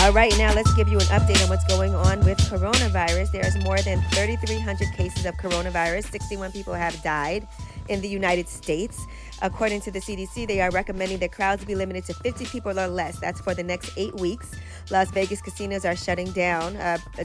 All right, now let's give you an update on what's going on with coronavirus. There's more than 3,300 cases of coronavirus. 61 people have died in the United States. According to the CDC, they are recommending that crowds be limited to 50 people or less. That's for the next 8 weeks. Las Vegas casinos are shutting down.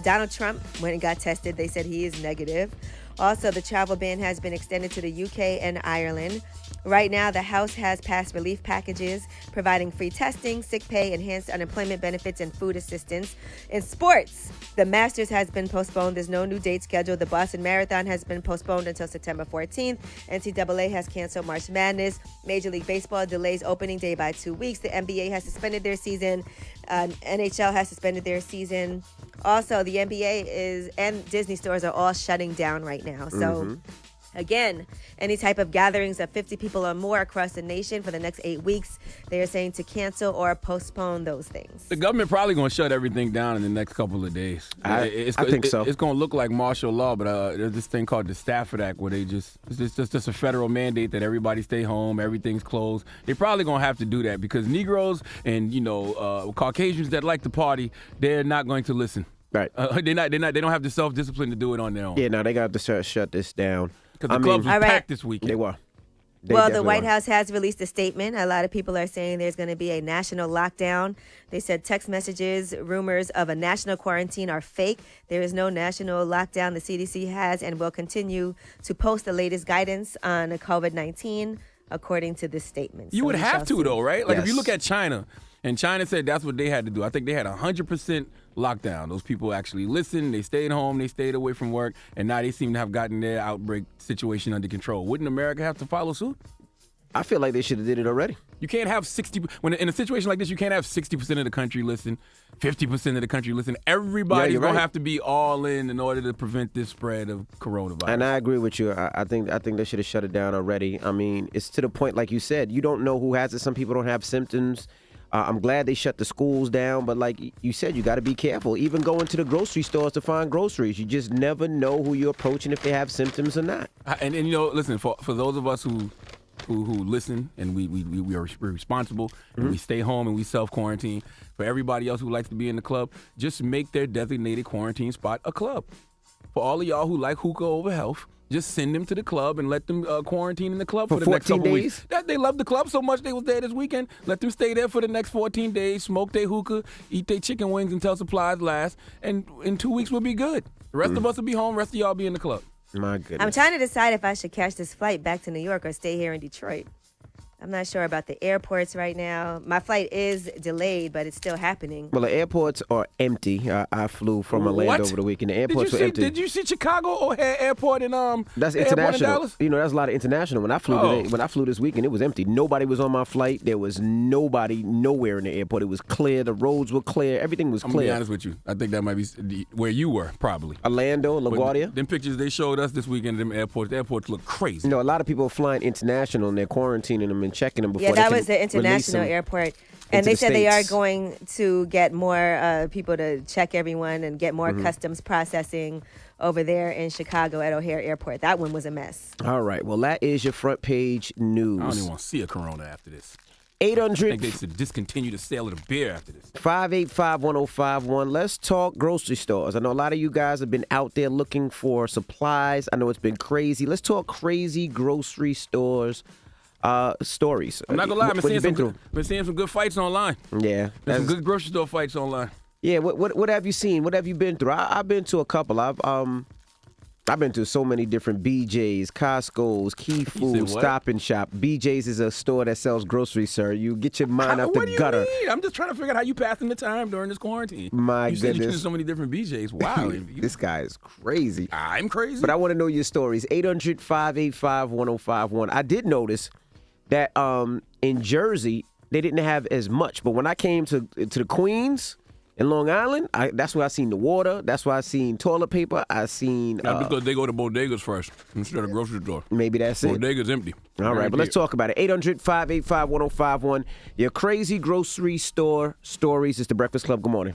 Donald Trump, when he got tested, they said he is negative. Also, the travel ban has been extended to the UK and Ireland. Right now, the House has passed relief packages providing free testing, sick pay, enhanced unemployment benefits, and food assistance. In sports, the Masters has been postponed. There's no new date scheduled. The Boston Marathon has been postponed until September 14th. NCAA has canceled March Madness. Major League Baseball delays opening day by 2 weeks. The NBA has suspended their season. NHL has suspended their season. Also, the NBA and Disney stores are all shutting down right now. So, again, any type of gatherings of 50 people or more across the nation for the next 8 weeks, they are saying to cancel or postpone those things. The government probably going to shut everything down in the next couple of days. I think so. It's going to look like martial law, but there's this thing called the Stafford Act where it's just a federal mandate that everybody stay home, everything's closed. They're probably going to have to do that because Negroes and, Caucasians that like to party, they're not going to listen. Right. They don't have the self-discipline to do it on their own. Yeah, no, they got to shut this down. Because the clubs were packed this weekend. They were. The White House has released a statement. A lot of people are saying there's going to be a national lockdown. They said text messages, rumors of a national quarantine are fake. There is no national lockdown. The CDC has and will continue to post the latest guidance on COVID-19, according to this statement. You would have to, though, right? Like, Yes. if you look at China, and China said that's what they had to do. I think they had 100% lockdown. Those people actually listened. They stayed home. They stayed away from work. And now they seem to have gotten their outbreak situation under control. Wouldn't America have to follow suit? I feel like they should have did it already. You can't have 60 when in a situation like this. You can't have 60% of the country listen, 50% of the country listen. Everybody's gonna have to be all in order to prevent this spread of coronavirus. And I agree with you. I think they should have shut it down already. I mean, it's to the point, like you said, you don't know who has it. Some people don't have symptoms. I'm glad they shut the schools down, but like you said, you got to be careful. Even going to the grocery stores to find groceries, you just never know who you're approaching if they have symptoms or not. And listen, for those of us who listen and we are responsible and we stay home and we self-quarantine, for everybody else who likes to be in the club, just make their designated quarantine spot a club. For all of y'all who like hookah over health, just send them to the club and let them quarantine in the club for the next couple weeks. They love the club so much they was there this weekend. Let them stay there for the next 14 days, smoke their hookah, eat their chicken wings until supplies last, and in 2 weeks we'll be good. The rest of us will be home, the rest of y'all be in the club. My goodness. I'm trying to decide if I should catch this flight back to New York or stay here in Detroit. I'm not sure about the airports right now. My flight is delayed, but it's still happening. Well, the airports are empty. I flew from Orlando over the weekend. The airports were empty. Did you see Chicago O'Hare Airport and that's the international. Airport in Dallas? That's a lot of international. When I flew this weekend, it was empty. Nobody was on my flight. There was nobody nowhere in the airport. It was clear. The roads were clear. Everything was clear. I'm gonna be honest with you. I think that might be where you were, probably. Orlando, LaGuardia. Them pictures they showed us this weekend at them airports. The airports look crazy. A lot of people are flying international and they're quarantining them and checking them before that was the international airport. And they said they are going to get more people to check everyone and get more customs processing over there in Chicago at O'Hare Airport. That one was a mess. All right. Well, that is your front page news. I don't even want to see a Corona after this. 800. I think they should discontinue the sale of the beer after this. 585-1051. Let's talk grocery stores. I know a lot of you guys have been out there looking for supplies. I know it's been crazy. Let's talk crazy grocery stores. Stories. I'm not gonna lie, I've been seeing some good fights online. Yeah, some good grocery store fights online. Yeah, what have you seen? What have you been through? I've been to a couple. I've been to so many different BJ's, Costco's, Key Food, Stop and Shop. BJ's is a store that sells groceries, sir. You get your mind out the gutter. What do you mean? I'm just trying to figure out how you passing the time during this quarantine. My goodness. You said you so many different BJ's. Wow. This guy is crazy. I'm crazy. But I want to know your stories. 800-585-1051. I did notice that in Jersey, they didn't have as much. But when I came to the Queens in Long Island, that's where I seen the water. That's where I seen toilet paper. I seen... because they go to bodegas first instead of grocery store. Maybe that's it. Bodega's empty. All right, but let's talk about it. 800-585-1051. Your crazy grocery store stories. It's The Breakfast Club. Good morning.